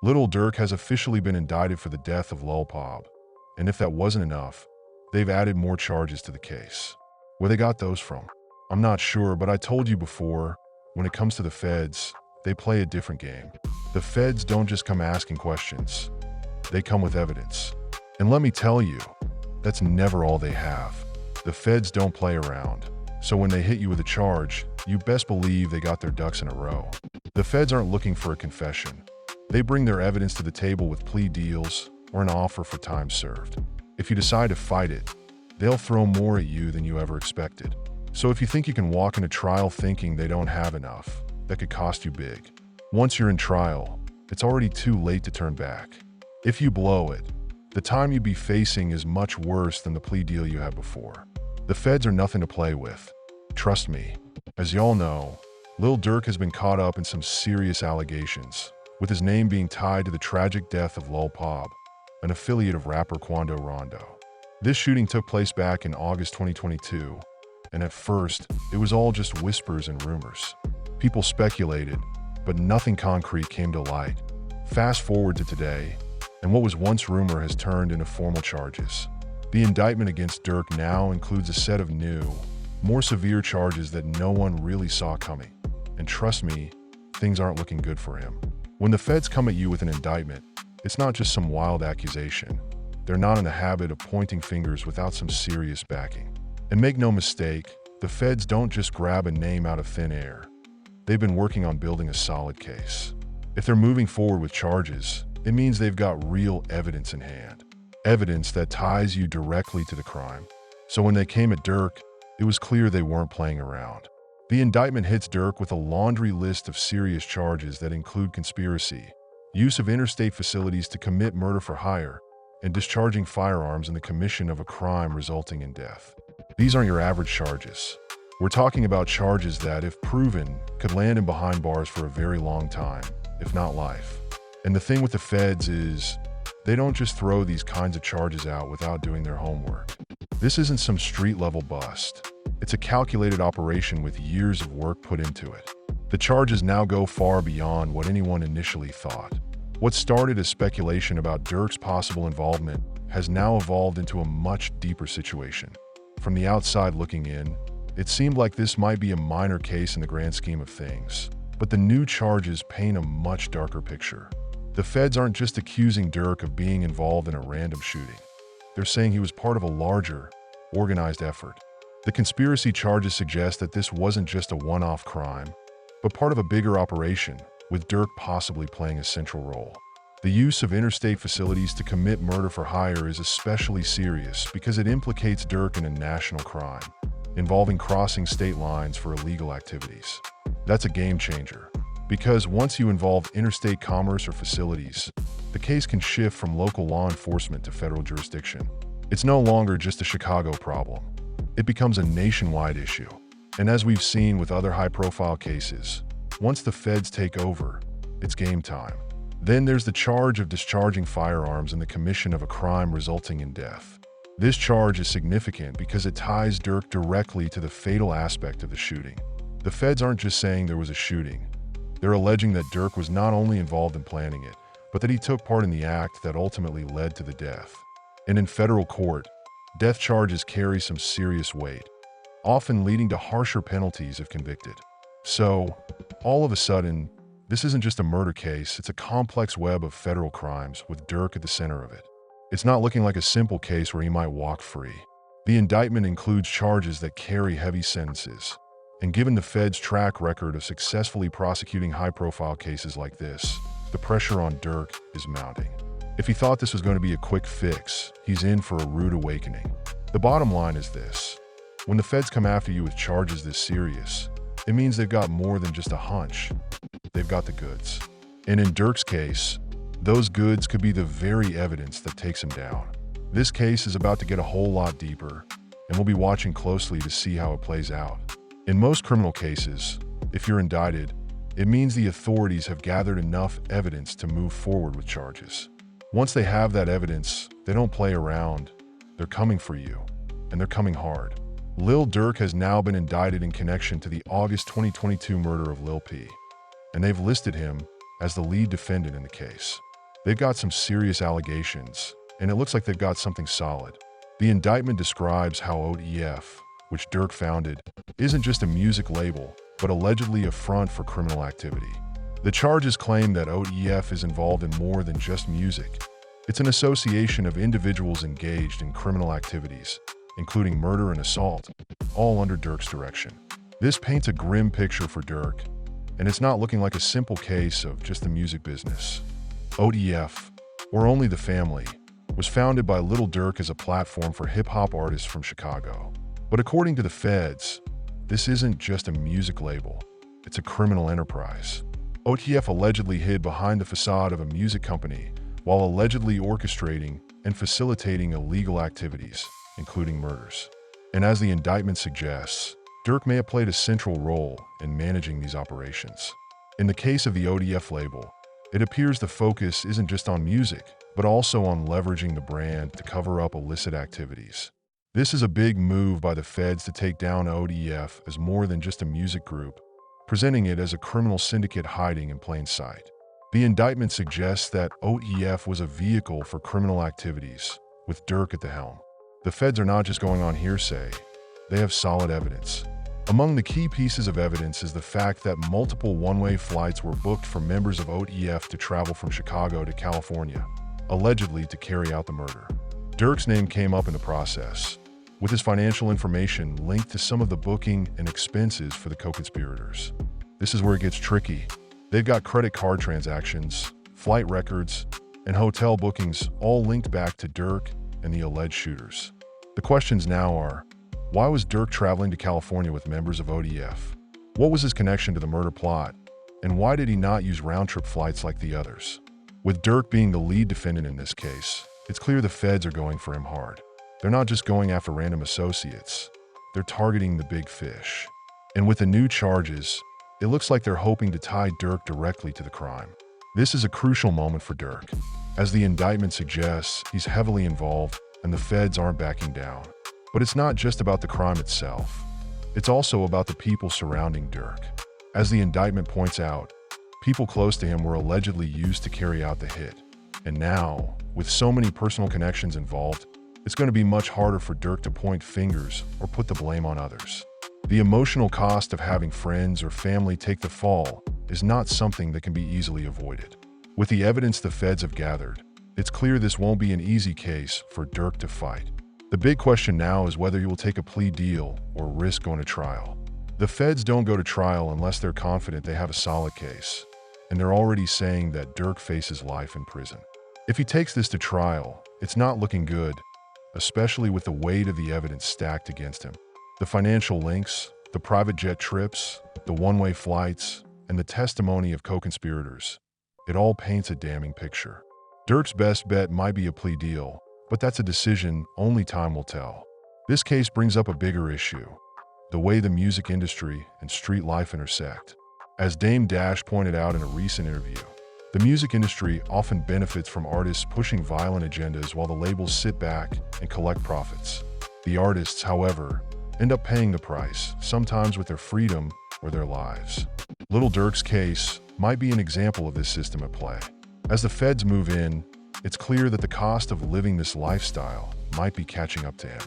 Lil Durk has officially been indicted for the death of Lil Pop, and if that wasn't enough, they've added more charges to the case. Where they got those from, I'm not sure, but I told you before, when it comes to the feds, they play a different game. The feds don't just come asking questions, they come with evidence. And let me tell you, that's never all they have. The feds don't play around, so when they hit you with a charge, you best believe they got their ducks in a row. The feds aren't looking for a confession. They bring their evidence to the table with plea deals or an offer for time served. If you decide to fight it, they'll throw more at you than you ever expected. So if you think you can walk into trial thinking they don't have enough, that could cost you big. Once you're in trial, it's already too late to turn back. If you blow it, the time you'd be facing is much worse than the plea deal you had before. The feds are nothing to play with. Trust me. As y'all know, Lil Durk has been caught up in some serious allegations, with his name being tied to the tragic death of Lil Pop, an affiliate of rapper Quando Rondo. This shooting took place back in August 2022, and at first, it was all just whispers and rumors. People speculated, but nothing concrete came to light. Fast forward to today, and what was once rumor has turned into formal charges. The indictment against Durk now includes a set of new, more severe charges that no one really saw coming. And trust me, things aren't looking good for him. When the feds come at you with an indictment, it's not just some wild accusation. They're not in the habit of pointing fingers without some serious backing. And make no mistake, the feds don't just grab a name out of thin air. They've been working on building a solid case. If they're moving forward with charges, it means they've got real evidence in hand. Evidence that ties you directly to the crime. So when they came at Durk, it was clear they weren't playing around. The indictment hits Durk with a laundry list of serious charges that include conspiracy, use of interstate facilities to commit murder for hire, and discharging firearms in the commission of a crime resulting in death. These aren't your average charges. We're talking about charges that, if proven, could land him behind bars for a very long time, if not life. And the thing with the feds is, they don't just throw these kinds of charges out without doing their homework. This isn't some street-level bust. It's a calculated operation with years of work put into it. The charges now go far beyond what anyone initially thought. What started as speculation about Durk's possible involvement has now evolved into a much deeper situation. From the outside looking in, it seemed like this might be a minor case in the grand scheme of things, but the new charges paint a much darker picture. The feds aren't just accusing Durk of being involved in a random shooting. They're saying he was part of a larger, organized effort. The conspiracy charges suggest that this wasn't just a one-off crime, but part of a bigger operation, with Durk possibly playing a central role. The use of interstate facilities to commit murder for hire is especially serious because it implicates Durk in a national crime, involving crossing state lines for illegal activities. That's a game changer, because once you involve interstate commerce or facilities, the case can shift from local law enforcement to federal jurisdiction. It's no longer just a Chicago problem. It becomes a nationwide issue. And as we've seen with other high-profile cases, once the feds take over, it's game time. Then there's the charge of discharging firearms in the commission of a crime resulting in death. This charge is significant because it ties Durk directly to the fatal aspect of the shooting. The feds aren't just saying there was a shooting. They're alleging that Durk was not only involved in planning it, but that he took part in the act that ultimately led to the death. And in federal court, death charges carry some serious weight, often leading to harsher penalties if convicted. So, all of a sudden, this isn't just a murder case, it's a complex web of federal crimes with Durk at the center of it. It's not looking like a simple case where he might walk free. The indictment includes charges that carry heavy sentences, and given the feds' track record of successfully prosecuting high-profile cases like this, the pressure on Durk is mounting. If he thought this was going to be a quick fix, he's in for a rude awakening. The bottom line is this: when the feds come after you with charges this serious, it means they've got more than just a hunch. They've got the goods. And in Durk's case, those goods could be the very evidence that takes him down. This case is about to get a whole lot deeper, and we'll be watching closely to see how it plays out. In most criminal cases, if you're indicted, it means the authorities have gathered enough evidence to move forward with charges. Once they have that evidence, they don't play around. They're coming for you, and they're coming hard. Lil Durk has now been indicted in connection to the August 2022 murder of Lil P, and they've listed him as the lead defendant in the case. They've got some serious allegations, and it looks like they've got something solid. The indictment describes how OTF, which Durk founded, isn't just a music label, but allegedly a front for criminal activity. The charges claim that OTF is involved in more than just music. It's an association of individuals engaged in criminal activities, including murder and assault, all under Durk's direction. This paints a grim picture for Durk, and it's not looking like a simple case of just the music business. OTF, or Only the Family, was founded by Lil Durk as a platform for hip-hop artists from Chicago. But according to the feds, this isn't just a music label, it's a criminal enterprise. OTF allegedly hid behind the facade of a music company while allegedly orchestrating and facilitating illegal activities, including murders. And as the indictment suggests, Durk may have played a central role in managing these operations. In the case of the OTF label, it appears the focus isn't just on music, but also on leveraging the brand to cover up illicit activities. This is a big move by the feds to take down OTF as more than just a music group, presenting it as a criminal syndicate hiding in plain sight. The indictment suggests that OTF was a vehicle for criminal activities, with Durk at the helm. The feds are not just going on hearsay, they have solid evidence. Among the key pieces of evidence is the fact that multiple one-way flights were booked for members of OTF to travel from Chicago to California, allegedly to carry out the murder. Durk's name came up in the process, with his financial information linked to some of the booking and expenses for the co-conspirators. This is where it gets tricky. They've got credit card transactions, flight records, and hotel bookings all linked back to Durk and the alleged shooters. The questions now are, why was Durk traveling to California with members of OTF? What was his connection to the murder plot? And why did he not use round-trip flights like the others? With Durk being the lead defendant in this case, it's clear the feds are going for him hard. They're not just going after random associates, they're targeting the big fish. And with the new charges, it looks like they're hoping to tie Durk directly to the crime. This is a crucial moment for Durk. As the indictment suggests, he's heavily involved and the feds aren't backing down. But it's not just about the crime itself. It's also about the people surrounding Durk. As the indictment points out, people close to him were allegedly used to carry out the hit. And now, with so many personal connections involved, it's going to be much harder for Durk to point fingers or put the blame on others. The emotional cost of having friends or family take the fall is not something that can be easily avoided. With the evidence the feds have gathered, it's clear this won't be an easy case for Durk to fight. The big question now is whether he will take a plea deal or risk going to trial. The feds don't go to trial unless they're confident they have a solid case, and they're already saying that Durk faces life in prison. If he takes this to trial, it's not looking good, especially with the weight of the evidence stacked against him. The financial links, the private jet trips, the one-way flights, and the testimony of co-conspirators, it all paints a damning picture. Durk's best bet might be a plea deal, but that's a decision only time will tell. This case brings up a bigger issue, the way the music industry and street life intersect. As Dame Dash pointed out in a recent interview, the music industry often benefits from artists pushing violent agendas while the labels sit back and collect profits. The artists, however, end up paying the price, sometimes with their freedom or their lives. Lil Durk's case might be an example of this system at play. As the feds move in, it's clear that the cost of living this lifestyle might be catching up to him.